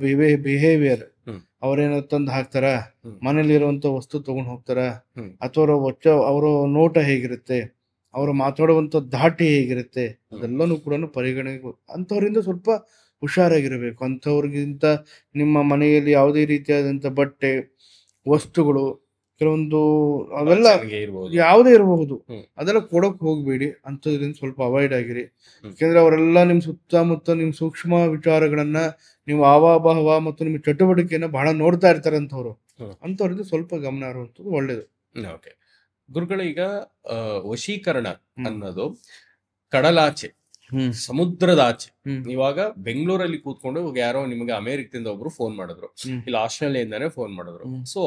ಬಿಹೇವಿಯರ್, ಅವ್ರೇನೋ ತಂದು ಹಾಕ್ತಾರ, ಮನೇಲಿ ಇರುವಂತ ವಸ್ತು ತಗೊಂಡು ಹೋಗ್ತಾರ, ಅಥವಾ ಅವರ ನೋಟ ಹೇಗಿರುತ್ತೆ, ಅವರು ಮಾತಾಡುವಂತ ಧಾಟಿ ಹೇಗಿರುತ್ತೆ, ಅದೆಲ್ಲನೂ ಕೂಡ ಪರಿಗಣನೆ. ಅಂಥವ್ರಿಂದ ಸ್ವಲ್ಪ ಹುಷಾರಾಗಿರ್ಬೇಕು. ಅಂಥವ್ರಿಗಿಂತ ನಿಮ್ಮ ಮನೆಯಲ್ಲಿ ಯಾವುದೇ ರೀತಿಯಾದಂಥ ಬಟ್ಟೆ ವಸ್ತುಗಳು ಕೆಲವೊಂದು ಅವೆಲ್ಲ ಯಾವುದೇ ಇರಬಹುದು, ಅದೆಲ್ಲ ಕೊಡಕ್ ಹೋಗ್ಬೇಡಿ. ಅಂಥದ್ರಿಂದ ಸ್ವಲ್ಪ ಅವಾಯ್ಡ್ ಆಗಿರಿ. ಯಾಕೆಂದ್ರೆ ಅವರೆಲ್ಲ ನಿಮ್ ಸುತ್ತಮುತ್ತ ನಿಮ್ ಸೂಕ್ಷ್ಮ ವಿಚಾರಗಳನ್ನ, ನೀವು ಹಾವಭಾವ ಮತ್ತು ನಿಮ್ಮ ಚಟುವಟಿಕೆಯನ್ನ ಬಹಳ ನೋಡ್ತಾ ಇರ್ತಾರೆ ಅಂಥವ್ರು. ಅಂಥವ್ರಿಂದ ಸ್ವಲ್ಪ ಗಮನ ಇರುವಂಥದ್ದು ಒಳ್ಳೇದು. ಓಕೆ ಗುರುಗಳ, ಈಗ ವಶೀಕರಣ ಅನ್ನೋದು ಕಡಲಾಚೆ, ಸಮುದ್ರದಾಚೆ. ಇವಾಗ ಬೆಂಗಳೂರಲ್ಲಿ ಕೂತ್ಕೊಂಡು ಯಾರೋ ನಿಮಗೆ ಅಮೆರಿಕದಿಂದ ಒಬ್ರು ಫೋನ್ ಮಾಡಿದ್ರು, ಇಲ್ಲ ಆಸ್ಟ್ರೇಲಿಯಾದಿಂದಾನೇ ಫೋನ್ ಮಾಡಿದ್ರು. ಸೊ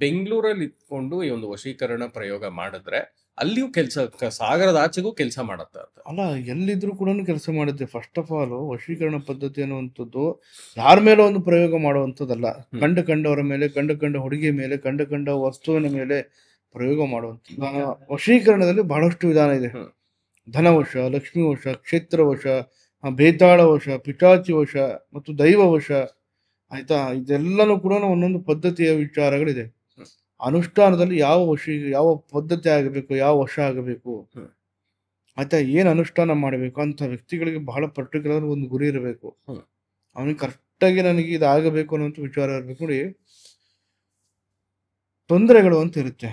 ಬೆಂಗಳೂರಲ್ಲಿ ಇಟ್ಕೊಂಡು ಈ ಒಂದು ವಶೀಕರಣ ಪ್ರಯೋಗ ಮಾಡಿದ್ರೆ ಅಲ್ಲಿಯೂ ಕೆಲಸ, ಸಾಗರದ ಆಚೆಗೂ ಕೆಲಸ ಮಾಡತ್ತ ಅಲ್ಲ, ಎಲ್ಲಿದ್ರು ಕೂಡ ಕೆಲಸ ಮಾಡುತ್ತೆ. ಫಸ್ಟ್ ಆಫ್ ಆಲ್ ವಶೀಕರಣ ಪದ್ಧತಿ ಅನ್ನುವಂಥದ್ದು ಯಾರ ಮೇಲೆ ಒಂದು ಪ್ರಯೋಗ ಮಾಡುವಂಥದ್ದಲ್ಲ. ಕಂಡವರ ಮೇಲೆ, ಕಂಡ ಹುಡುಗಿ ಮೇಲೆ, ಕಂಡ ವಸ್ತುವಿನ ಮೇಲೆ ಪ್ರಯೋಗ ಮಾಡುವಂಥದ್ದು. ವಶೀಕರಣದಲ್ಲಿ ಬಹಳಷ್ಟು ವಿಧಾನ ಇದೆ. ಧನವಶ, ಲಕ್ಷ್ಮೀ ವಶ, ಕ್ಷೇತ್ರವಶ, ಬೇತಾಳ ವಶ, ಪಿಚಾಚಿ ವಶ ಮತ್ತು ದೈವ ವಶ. ಆಯ್ತಾ? ಇದೆಲ್ಲನೂ ಕೂಡ ಒಂದೊಂದು ಪದ್ಧತಿಯ ವಿಚಾರಗಳಿದೆ. ಅನುಷ್ಠಾನದಲ್ಲಿ ಯಾವ ಪದ್ಧತಿ ಆಗಬೇಕು, ಯಾವ ವಶ ಆಗಬೇಕು, ಆಯ್ತಾ, ಏನ್ ಅನುಷ್ಠಾನ ಮಾಡಬೇಕು ಅಂತ ವ್ಯಕ್ತಿಗಳಿಗೆ ಬಹಳ ಪರ್ಟಿಕ್ಯುಲರ್ ಒಂದು ಗುರಿ ಇರಬೇಕು. ಅವನಿಗೆ ಕರೆಕ್ಟಾಗಿ ನನಗೆ ಇದಾಗಬೇಕು ಅನ್ನೋಂಥ ವಿಚಾರ ಇರಬೇಕು. ನೋಡಿ, ತೊಂದರೆಗಳು ಅಂತ ಇರುತ್ತೆ,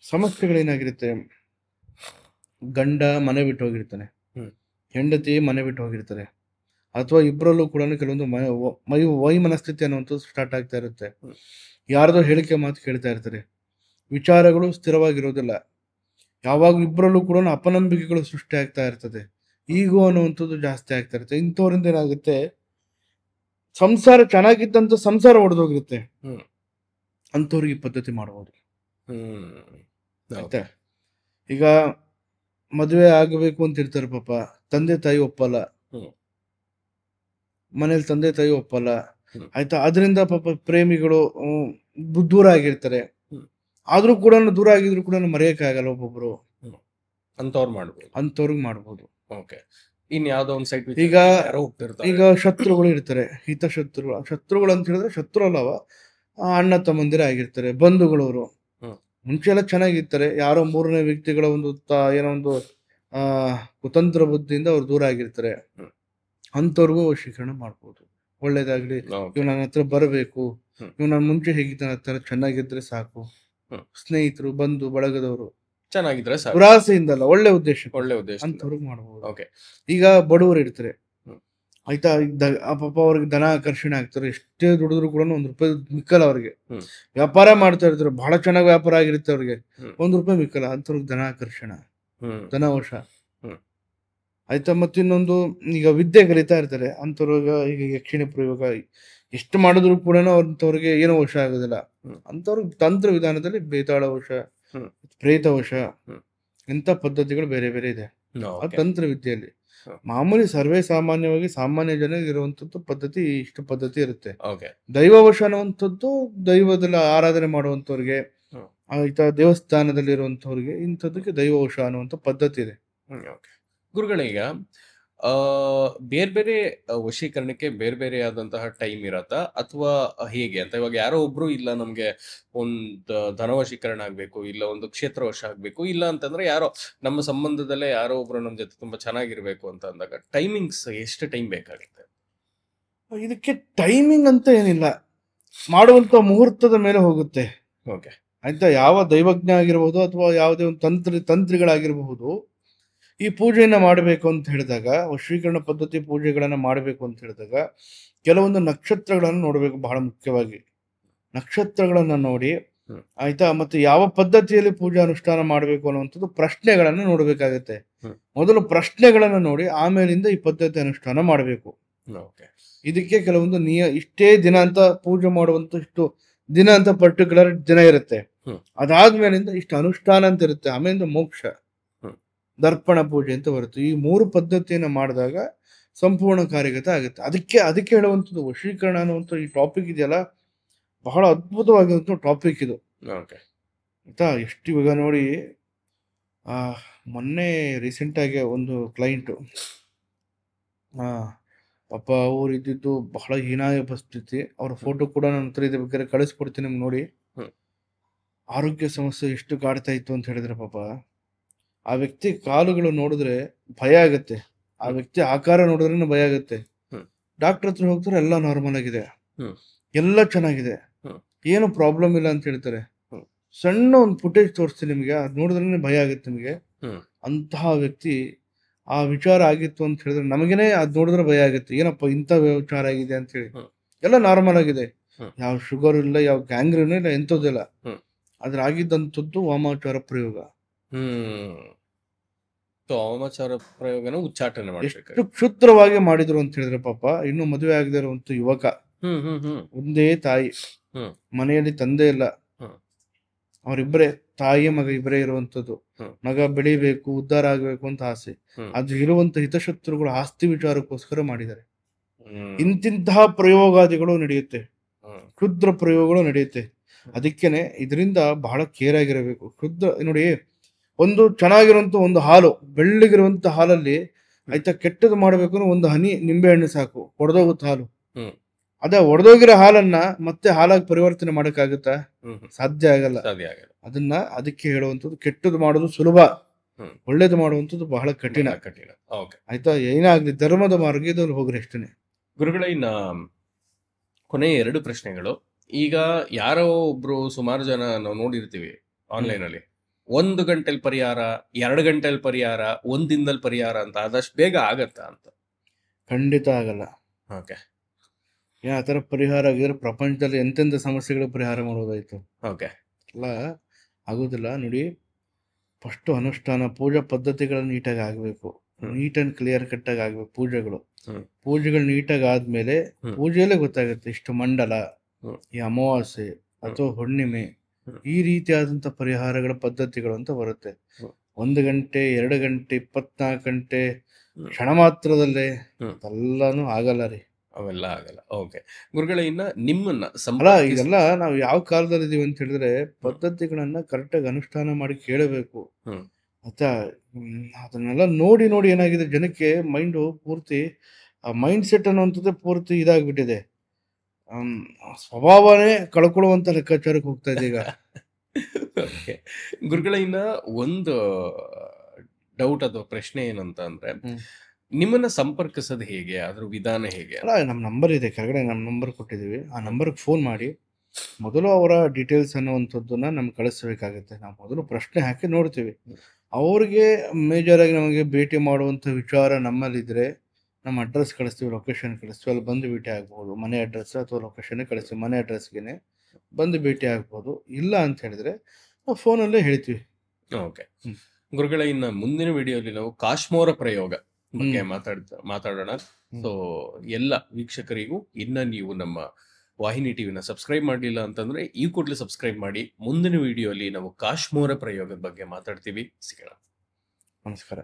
ಸಮಸ್ಯೆಗಳೇನಾಗಿರುತ್ತೆ. ಗಂಡ ಮನೆ ಬಿಟ್ಟು ಹೋಗಿರ್ತಾನೆ, ಹೆಂಡತಿ ಮನೆ ಬಿಟ್ಟು ಹೋಗಿರ್ತಾರೆ, ಅಥವಾ ಇಬ್ಬರಲ್ಲೂ ಕೂಡ ಕೆಲವೊಂದು ವೈಮನಸ್ಥಿತಿ ಅನ್ನುವಂಥದ್ದು ಸ್ಟಾರ್ಟ್ ಆಗ್ತಾ ಇರುತ್ತೆ. ಯಾರ್ದೋ ಹೇಳಿಕೆ ಮಾತು ಕೇಳ್ತಾ ಇರ್ತಾರೆ, ವಿಚಾರಗಳು ಸ್ಥಿರವಾಗಿರೋದಿಲ್ಲ. ಯಾವಾಗ ಇಬ್ಬರಲ್ಲೂ ಕೂಡ ಅಪನಂಬಿಕೆಗಳು ಸೃಷ್ಟಿ ಆಗ್ತಾ ಇರ್ತದೆ, ಈಗೋ ಅನ್ನುವಂಥದ್ದು ಜಾಸ್ತಿ ಆಗ್ತಾ ಇರುತ್ತೆ. ಇಂಥವ್ರಿಂದ ಏನಾಗುತ್ತೆ, ಸಂಸಾರ ಚೆನ್ನಾಗಿದ್ದಂತ ಸಂಸಾರ ಒಡೆದೋಗಿರುತ್ತೆ. ಅಂಥವ್ರಿಗೆ ಈ ಪದ್ಧತಿ ಮಾಡಬಹುದು. ಆಯ್ತಾ? ಈಗ ಮದುವೆ ಆಗಬೇಕು ಅಂತ ಇರ್ತಾರೆ, ಪಾಪ ತಂದೆ ತಾಯಿ ಒಪ್ಪಲ್ಲ, ಮನೇಲಿ ತಂದೆ ತಾಯಿ ಒಪ್ಪಲ್ಲ. ಆಯ್ತಾ? ಅದರಿಂದ ಪಾಪ ಪ್ರೇಮಿಗಳು ದೂರ ಆಗಿರ್ತಾರೆ. ಆದ್ರೂ ಕೂಡ ದೂರ ಆಗಿದ್ರು ಕೂಡ ಮರೆಯಕ್ಕಾಗಲ್ಲ ಒಬ್ಬೊಬ್ರು. ಅಂಥವ್ರಿಗೆ ಮಾಡ್ಬೋದು. ಇನ್ ಯಾವ್ದೋ ಒಂದು ಸೈಟ್ ಈಗ ಶತ್ರುಗಳು ಇರ್ತಾರೆ, ಶತ್ರುಗಳು ಅಂತ ಹೇಳಿದ್ರೆ ಶತ್ರು ಅಲ್ಲವ, ಅಣ್ಣ ತಮ್ಮಂದಿರ ಆಗಿರ್ತಾರೆ, ಬಂಧುಗಳವರು. ಮುಂಚೆ ಎಲ್ಲ ಚೆನ್ನಾಗಿರ್ತಾರೆ, ಯಾರೋ ಮೂರನೇ ವ್ಯಕ್ತಿಗಳ ಏನೋ ಒಂದು ಕುತಂತ್ರ ಬುದ್ಧಿಯಿಂದ ಅವ್ರು ದೂರ ಆಗಿರ್ತಾರೆ. ಅಂಥವ್ರಿಗೂ ವಶೀಕರಣ ಮಾಡ್ಬೋದು. ಒಳ್ಳೇದಾಗ್ಲಿ, ಇವ್ ನನ್ನ ಹತ್ರ ಬರಬೇಕು, ಇವ್ ನಾನು ಮುಂಚೆ ಹೇಗಿದ್ದ ನನ್ನ ಹತ್ರ ಚೆನ್ನಾಗಿದ್ರೆ ಸಾಕು. ಸ್ನೇಹಿತರು, ಬಂಧು ಬಳಗದವರು ಚೆನ್ನಾಗಿದ್ರೆ ದುರಾಸೆಯಿಂದಲ್ಲ, ಒಳ್ಳೆ ಉದ್ದೇಶ ಅಂಥವ್ರಿಗೆ ಮಾಡ್ಬೋದು. ಈಗ ಬಡವರು ಇರ್ತಾರೆ, ಆಯ್ತಾ, ಪಾಪ ಅವ್ರಿಗೆ ಧನ ಆಕರ್ಷಣೆ ಆಗ್ತಾರೆ. ಎಷ್ಟೇ ದುಡಿದ್ರು ಕೂಡ ₹1 ಮಿಕ್ಕಲ್ಲ ಅವ್ರಿಗೆ. ವ್ಯಾಪಾರ ಮಾಡ್ತಾ ಇರ್ತಾರೆ, ಬಹಳ ಚೆನ್ನಾಗಿ ವ್ಯಾಪಾರ ಆಗಿರುತ್ತೆ ಅವ್ರಿಗೆ, ₹1 ಮಿಕ್ಕಲ್ಲ. ಅಂಥವ್ರಿಗೆ ಧನ ಆಕರ್ಷಣ, ಧನವಶ. ಆಯ್ತಾ? ಮತ್ತಿನ್ನೊಂದು, ಈಗ ವಿದ್ಯೆ ಕಲಿತಾ ಇರ್ತಾರೆ ಅಂಥವ್ರಿಗೆ ಈಗ ಯಕ್ಷಿಣೆ ಪ್ರಯೋಗ ಎಷ್ಟು ಮಾಡಿದ್ರು ಕೂಡ ಅಂಥವ್ರಿಗೆ ಏನೋ ವಶ ಆಗೋದಿಲ್ಲ. ಅಂಥವ್ರಿಗೆ ತಂತ್ರ ವಿಧಾನದಲ್ಲಿ ಬೇತಾಳ ವಶ, ಪ್ರೇತ ವಶ, ಇಂಥ ಪದ್ಧತಿಗಳು ಬೇರೆ ಬೇರೆ ಇದೆ. ಆ ಓಕೆ. ತಂತ್ರ ವಿದ್ಯೆಯಲ್ಲಿ. ಹ್ಮ್. ಮಾಮೂಲಿ ಸರ್ವೇ ಸಾಮಾನ್ಯವಾಗಿ ಸಾಮಾನ್ಯ ಜನರಿಗೆ ಇರುವಂತದ್ದು ಪದ್ಧತಿ, ಇಷ್ಟು ಪದ್ಧತಿ ಇರುತ್ತೆ. ಓಕೆ. ದೈವವಶ ಅನ್ನುವಂಥದ್ದು ದೈವದಲ್ಲಿ ಆರಾಧನೆ ಮಾಡುವಂಥವ್ರಿಗೆ, ಹ್ಮ್. ಆಯ್ತಾ, ದೇವಸ್ಥಾನದಲ್ಲಿ ಇರುವಂಥವ್ರಿಗೆ ಇಂಥದ್ದಕ್ಕೆ ದೈವವಶ ಅನ್ನುವಂಥ ಪದ್ಧತಿ ಇದೆ. ಓಕೆ. ಗುರುಗಳೀಗ ಬೇರೆ ಬೇರೆ ವಶೀಕರಣಕ್ಕೆ ಬೇರೆ ಬೇರೆ ಆದಂತಹ ಟೈಮ್ ಇರತ್ತಾ ಅಥವಾ ಹೇಗೆ ಅಂತ? ಇವಾಗ ಯಾರೋ ಒಬ್ರು ಇಲ್ಲ ನಮ್ಗೆ ಒಂದು ಧನವಶೀಕರಣ ಆಗ್ಬೇಕು, ಇಲ್ಲ ಒಂದು ಕ್ಷೇತ್ರವಶ ಆಗ್ಬೇಕು, ಇಲ್ಲ ಅಂತಂದ್ರೆ ಯಾರೋ ನಮ್ಮ ಸಂಬಂಧದಲ್ಲೇ ಯಾರೋ ಒಬ್ರು ನಮ್ ಜೊತೆ ತುಂಬಾ ಚೆನ್ನಾಗಿರ್ಬೇಕು ಅಂತ ಅಂದಾಗ ಟೈಮಿಂಗ್ಸ್ ಎಷ್ಟು ಟೈಮ್ ಬೇಕಾಗುತ್ತೆ? ಇದಕ್ಕೆ ಟೈಮಿಂಗ್ ಅಂತ ಏನಿಲ್ಲ, ಮಾಡುವಂಥ ಮುಹೂರ್ತದ ಮೇಲೆ ಹೋಗುತ್ತೆ. ಓಕೆ. ಆಯ್ತಾ, ಯಾವ ದೈವಜ್ಞ ಆಗಿರ್ಬೋದು ಅಥವಾ ಯಾವುದೇ ಒಂದು ತಂತ್ರಿಗಳಾಗಿರಬಹುದು, ಈ ಪೂಜೆಯನ್ನ ಮಾಡಬೇಕು ಅಂತ ಹೇಳಿದಾಗ, ವಶೀಕರಣ ಪದ್ಧತಿ ಪೂಜೆಗಳನ್ನ ಮಾಡಬೇಕು ಅಂತ ಹೇಳಿದಾಗ ಕೆಲವೊಂದು ನಕ್ಷತ್ರಗಳನ್ನು ನೋಡಬೇಕು. ಬಹಳ ಮುಖ್ಯವಾಗಿ ನಕ್ಷತ್ರಗಳನ್ನ ನೋಡಿ, ಹ್ಮ್. ಆಯ್ತಾ, ಮತ್ತೆ ಯಾವ ಪದ್ಧತಿಯಲ್ಲಿ ಪೂಜಾ ಅನುಷ್ಠಾನ ಮಾಡಬೇಕು ಅನ್ನುವಂಥದ್ದು ಪ್ರಶ್ನೆಗಳನ್ನ ನೋಡ್ಬೇಕಾಗತ್ತೆ. ಹ್ಮ್. ಮೊದಲು ಪ್ರಶ್ನೆಗಳನ್ನ ನೋಡಿ ಆಮೇಲಿಂದ ಈ ಪದ್ಧತಿ ಅನುಷ್ಠಾನ ಮಾಡಬೇಕು. ಓಕೆ. ಇದಕ್ಕೆ ಕೆಲವೊಂದು ಇಷ್ಟೇ ದಿನ ಅಂತ ಪೂಜೆ ಮಾಡುವಂತ ಇಷ್ಟು ದಿನ ಅಂತ ಪರ್ಟಿಕ್ಯುಲರ್ ದಿನ ಇರುತ್ತೆ. ಹ್ಮ್. ಅದಾದ್ಮೇಲಿಂದ ಇಷ್ಟು ಅನುಷ್ಠಾನ ಅಂತ ಇರುತ್ತೆ. ಆಮೇಲಿಂದ ಮೋಕ್ಷ, ಹ್ಮ್. ದರ್ಪಣ ಪೂಜೆ ಅಂತ ಬರುತ್ತೆ. ಈ 3 ಪದ್ಧತಿಯನ್ನ ಮಾಡಿದಾಗ ಸಂಪೂರ್ಣ ಕಾರ್ಯಗತ ಆಗುತ್ತೆ. ಅದಕ್ಕೆ ಹೇಳುವಂಥದ್ದು ವಶೀಕರಣ ಅನ್ನುವಂಥ ಈ ಟಾಪಿಕ್ ಇದೆಯಲ್ಲ, ಬಹಳ ಅದ್ಭುತವಾಗಿರುವಂಥ ಟಾಪಿಕ್ ಇದು. ಓಕೆ. ಆಯ್ತಾ, ಎಷ್ಟು ಇವಾಗ ನೋಡಿ, ಮೊನ್ನೆ ರೀಸೆಂಟ್ ಆಗಿ ಒಂದು ಕ್ಲೈಂಟು, ಪಾಪ ಅವ್ರು ಇದ್ದಿದ್ದು ಬಹಳ ಹೀನಾಯ ಪರಿಸ್ಥಿತಿ. ಅವ್ರ ಫೋಟೋ ಕೂಡ ನನ್ನ ಹತ್ರ ಇದೆ, ಬೇಕಾದ್ರೆ ಕಳಿಸ್ಕೊಡ್ತೀನಿ ನಿಮ್ಗೆ ನೋಡಿ. ಹ್ಮ್. ಆರೋಗ್ಯ ಸಮಸ್ಯೆ ಎಷ್ಟು ಕಾಡ್ತಾ ಇತ್ತು ಅಂತ ಹೇಳಿದ್ರೆ, ಪಾಪ ಆ ವ್ಯಕ್ತಿ ಕಾಲುಗಳು ನೋಡಿದ್ರೆ ಭಯ ಆಗತ್ತೆ, ಆ ವ್ಯಕ್ತಿ ಆಕಾರ ನೋಡಿದ್ರೆ ಭಯ ಆಗತ್ತೆ. ಹ್ಮ್. ಡಾಕ್ಟರ್ ಹತ್ರ ಹೋಗ್ತಾರೆ, ಎಲ್ಲ ನಾರ್ಮಲ್ ಆಗಿದೆ, ಹ್ಮ್. ಎಲ್ಲ ಚೆನ್ನಾಗಿದೆ, ಹ್ಮ್. ಏನು ಪ್ರಾಬ್ಲಮ್ ಇಲ್ಲ ಅಂತ ಹೇಳ್ತಾರೆ. ಹ್ಮ್. ಸಣ್ಣ ಒಂದು ಫುಟೇಜ್ ತೋರಿಸ್ತೀನಿ ನಿಮಗೆ, ಅದು ನೋಡಿದ್ರೆ ಭಯ ಆಗುತ್ತೆ ನಿಮಗೆ. ಹ್ಮ್. ಅಂತಹ ವ್ಯಕ್ತಿ ಆ ವಿಚಾರ ಆಗಿತ್ತು ಅಂತ ಹೇಳಿದ್ರೆ ನಮಗೇನೆ ಅದು ನೋಡಿದ್ರೆ ಭಯ ಆಗುತ್ತೆ, ಏನಪ್ಪ ಇಂಥ ವಿಚಾರ ಆಗಿದೆ ಅಂತ ಹೇಳಿ. ಹ್ಮ್. ಎಲ್ಲ ನಾರ್ಮಲ್ ಆಗಿದೆ, ಹ್ಮ್. ಯಾವ ಶುಗರ್ ಇಲ್ಲ, ಯಾವ ಗ್ಯಾಂಗ್ರೀನ್ ಇಲ್ಲ, ಎಂಥದ್ದಿಲ್ಲ. ಹ್ಮ್. ಆದ್ರೆ ಆಗಿದ್ದಂಥದ್ದು ವಾಮಾಚಾರ ಪ್ರಯೋಗ. ವಾಮಾಚಾರ ಪ್ರಯೋಗನ ಉಚ್ಚಾಟನೆ ಎಷ್ಟು ಮಾಡ್ಬೇಕು. ಕ್ಷುದ್ರವಾಗಿ ಮಾಡಿದ್ರು ಅಂತ ಹೇಳಿದ್ರೆ, ಪಾಪ ಇನ್ನು ಮದುವೆ ಆಗದೆ ಇರುವಂತ ಯುವಕ, ಹ್ಮ್. ಹ್ಮ್. ಹ್ಮ್. ಒಂದೇ ತಾಯಿ, ಹ್ಮ್. ಮನೆಯಲ್ಲಿ ತಂದೆ ಇಲ್ಲ, ಹ್ಮ್. ಅವರಿಬ್ಬರೇ, ತಾಯಿ ಮಗ ಇಬ್ಬರೇ ಇರುವಂತದ್ದು. ಹ್ಮ್. ಮಗ ಬೆಳಿಬೇಕು, ಉದ್ಧಾರ ಆಗ್ಬೇಕು ಅಂತ ಆಸೆ. ಹ್ಮ್. ಅದು ಇರುವಂತ ಹಿತಶತ್ರುಗಳು ಆಸ್ತಿ ವಿಚಾರಕ್ಕೋಸ್ಕರ ಮಾಡಿದ್ದಾರೆ. ಹ್ಮ್. ಇಂತಿಂತಹ ಪ್ರಯೋಗಾದಿಗಳು ನಡೆಯುತ್ತೆ, ಹ್ಮ್. ಕ್ಷುದ್ರ ಪ್ರಯೋಗಗಳು ನಡೆಯುತ್ತೆ. ಅದಕ್ಕೇನೆ ಇದರಿಂದ ಬಹಳ ಕೇರ್ ಆಗಿರಬೇಕು. ಕ್ಷುದ್ರ ನೋಡಿ, ಒಂದು ಚೆನ್ನಾಗಿರುವಂತ ಒಂದು ಹಾಲು, ಬೆಳ್ಳಗಿರುವಂತ ಹಾಲಲ್ಲಿ, ಆಯ್ತಾ, ಕೆಟ್ಟದ್ದು ಮಾಡಬೇಕು ಅಂದ್ರೆ ಒಂದು ಹನಿ ನಿಂಬೆ ಹಣ್ಣು ಸಾಕು, ಒಡೆದೋಗುತ್ತೆ ಹಾಲು. ಹ್ಮ್. ಅದೇ ಒಡೆದೋಗಿರೋ ಹಾಲನ್ನ ಮತ್ತೆ ಹಾಲಾಗಿ ಪರಿವರ್ತನೆ ಮಾಡಕ್ಕಾಗತ್ತಾ? ಹ್ಮ್. ಸಾಧ್ಯ ಆಗಲ್ಲ. ಸಾಧ್ಯ ಆಗಲ್ಲ. ಅದಕ್ಕೆ ಹೇಳುವಂಥದ್ದು, ಕೆಟ್ಟದ್ದು ಮಾಡೋದು ಸುಲಭ, ಹ್ಮ್. ಒಳ್ಳೇದು ಮಾಡುವಂಥದ್ದು ಬಹಳ ಕಠಿಣ. ಬಹಳ ಕಠಿಣ. ಓಕೆ. ಆಯ್ತಾ, ಏನಾಗ್ಲಿ ಧರ್ಮದ ಮಾರ್ಗದಲ್ಲಿ ಹೋಗ್ರಿ ಅಷ್ಟೇನೆ. ಗುರುಗಳೇ, ಇನ್ನ ಕೊನೆಯ 2 ಪ್ರಶ್ನೆಗಳು. ಈಗ ಯಾರೋ ಒಬ್ರು, ಸುಮಾರು ಜನ ನಾವು ನೋಡಿರ್ತೀವಿ ಆನ್ಲೈನ್ ಅಲ್ಲಿ, 1 ಗಂಟೆಲಿ ಪರಿಹಾರ, 2 ಗಂಟೆಲಿ ಪರಿಹಾರ, 1 ದಿನದಲ್ಲಿ ಪರಿಹಾರ ಅಂತ. ಆದಷ್ಟು ಬೇಗ ಆಗತ್ತಾ ಅಂತ? ಖಂಡಿತ ಆಗಲ್ಲ. ಓಕೆ. ಏನ್ ಆ ಥರ ಪರಿಹಾರ ಆಗಿದ್ರೆ ಪ್ರಪಂಚದಲ್ಲಿ ಎಂತೆಂಥ ಸಮಸ್ಯೆಗಳು ಪರಿಹಾರ ಮಾಡೋದಾಯ್ತು? ಓಕೆ. ಎಲ್ಲ ಆಗೋದಿಲ್ಲ. ನೋಡಿ, ಫಸ್ಟ್ ಅನುಷ್ಠಾನ, ಪೂಜಾ ಪದ್ಧತಿಗಳು ನೀಟಾಗಿ ಆಗಬೇಕು, ಹ್ಮ್. ನೀಟ್ ಅಂಡ್ ಕ್ಲಿಯರ್ ಕಟ್ಟಾಗಿ ಆಗ್ಬೇಕು ಪೂಜೆಗಳು. ಹ್ಮ್. ಪೂಜೆಗಳು ನೀಟಾಗಿ ಆದ್ಮೇಲೆ ಹ್ಮ್. ಪೂಜೆಯಲ್ಲೇ ಗೊತ್ತಾಗುತ್ತೆ ಇಷ್ಟು ಮಂಡಲ, ಹ್ಮ್. ಈ ಅಮಾವಾಸ್ಯೆ ಅಥವಾ ಹುಣ್ಣಿಮೆ, ಹ್ಮ್. ಈ ರೀತಿಯಾದಂಥ ಪರಿಹಾರಗಳ ಪದ್ಧತಿಗಳು ಅಂತ ಬರುತ್ತೆ. ಹ್ಮ್. 1 ಗಂಟೆ, 2 ಗಂಟೆ, 24 ಗಂಟೆ, ಹ್ಮ್. ಕ್ಷಣ ಮಾತ್ರದಲ್ಲೇ ಹ್ಮ್. ಎಲ್ಲಾನು ಆಗಲ್ಲ ರೀ. ಅವೆಲ್ಲ ಆಗಲ್ಲ. ಓಕೆ. ಗುರುಗಳೇ, ಇನ್ನ ನಿಮ್ಮನ್ನ ಅಲ್ಲ, ಇದೆಲ್ಲ ನಾವು ಯಾವ ಕಾಲದಲ್ಲಿ ಇದೀವಿ ಅಂತ ಹೇಳಿದ್ರೆ, ಪದ್ಧತಿಗಳನ್ನ ಕರೆಕ್ಟಾಗಿ ಅನುಷ್ಠಾನ ಮಾಡಿ ಕೇಳಬೇಕು. ಹ್ಮ್. ಆಯ್ತಾ, ಅದನ್ನೆಲ್ಲ ನೋಡಿ ನೋಡಿ ಏನಾಗಿದೆ, ಜನಕ್ಕೆ ಮೈಂಡು ಪೂರ್ತಿ, ಆ ಮೈಂಡ್ ಸೆಟ್ ಅನ್ನುವಂಥದ್ದೇ ಪೂರ್ತಿ ಇದಾಗ್ಬಿಟ್ಟಿದೆ. ಸ್ವಭಾವನೇ ಕಳ್ಕೊಳ್ಳುವಂತ ಲೆಕ್ಕಾಚಾರಕ್ಕೆ ಹೋಗ್ತಾ ಇದೆ ಈಗ. ಓಕೆ. ಗುರುಗಳೇ, ಇನ್ನ ಒಂದು ಡೌಟ್ ಅಥವಾ ಪ್ರಶ್ನೆ ಏನಂತ ಅಂದ್ರೆ, ನಿಮ್ಮನ್ನ ಸಂಪರ್ಕಿಸೋದು ಹೇಗೆ? ಅದ್ರ ವಿಧಾನ ಹೇಗೆ? ಅಲ್ಲ, ನಮ್ಮ ನಂಬರ್ ಇದೆ ಕೆಳಗಡೆ, ನಮ್ಮ ನಂಬರ್ ಕೊಟ್ಟಿದ್ದೀವಿ. ಆ ನಂಬರ್ಗೆ ಫೋನ್ ಮಾಡಿ ಮೊದಲು ಅವರ ಡೀಟೇಲ್ಸ್ ಅನ್ನುವಂಥದ್ದನ್ನ ನಮ್ಗೆ ಕಳಿಸ್ಬೇಕಾಗುತ್ತೆ. ನಾವು ಮೊದಲು ಪ್ರಶ್ನೆ ಹಾಕಿ ನೋಡ್ತೀವಿ. ಅವ್ರಿಗೆ ಮೇಜರ್ ಆಗಿ ನಮಗೆ ಭೇಟಿ ಮಾಡುವಂಥ ವಿಚಾರ ನಮ್ಮಲ್ಲಿದ್ದರೆ ನಮ್ಮ ಅಡ್ರೆಸ್ ಕಳಿಸ್ತೀವಿ, ಲೊಕೇಶನ್ ಕಳಿಸ್ತೀವಿ, ಅಲ್ಲಿ ಬಂದು ಭೇಟಿ ಆಗ್ಬೋದು. ಮನೆ ಅಡ್ರೆಸ್ ಅಥವಾ ಲೊಕೇಶನ್ನೇ ಕಳಿಸ್ತೀವಿ, ಮನೆ ಅಡ್ರೆಸ್ಗೆ ಬಂದು ಭೇಟಿ ಆಗ್ಬೋದು. ಇಲ್ಲ ಅಂತ ಹೇಳಿದ್ರೆ ನಾವು ಫೋನಲ್ಲೇ ಹೇಳ್ತೀವಿ. ಓಕೆ. ಗುರುಗಳೇ, ಇನ್ನ ಮುಂದಿನ ವಿಡಿಯೋಲಿ ನಾವು ಕಾಶ್ಮೋರ ಪ್ರಯೋಗ ಬಗ್ಗೆ ಮಾತಾಡೋಣ. ಸೊ ಎಲ್ಲ ವೀಕ್ಷಕರಿಗೂ, ಇನ್ನ ನೀವು ನಮ್ಮ ವಾಹಿನಿ ಟಿವಿನ ಸಬ್ಸ್ಕ್ರೈಬ್ ಮಾಡಲಿಲ್ಲ ಅಂತಂದ್ರೆ ಈ ಕೂಡಲೇ ಸಬ್ಸ್ಕ್ರೈಬ್ ಮಾಡಿ. ಮುಂದಿನ ವಿಡಿಯೋಲಿ ನಾವು ಕಾಶ್ಮೋರ ಪ್ರಯೋಗದ ಬಗ್ಗೆ ಮಾತಾಡ್ತೀವಿ. ಸಿಗೋಣ. ನಮಸ್ಕಾರ.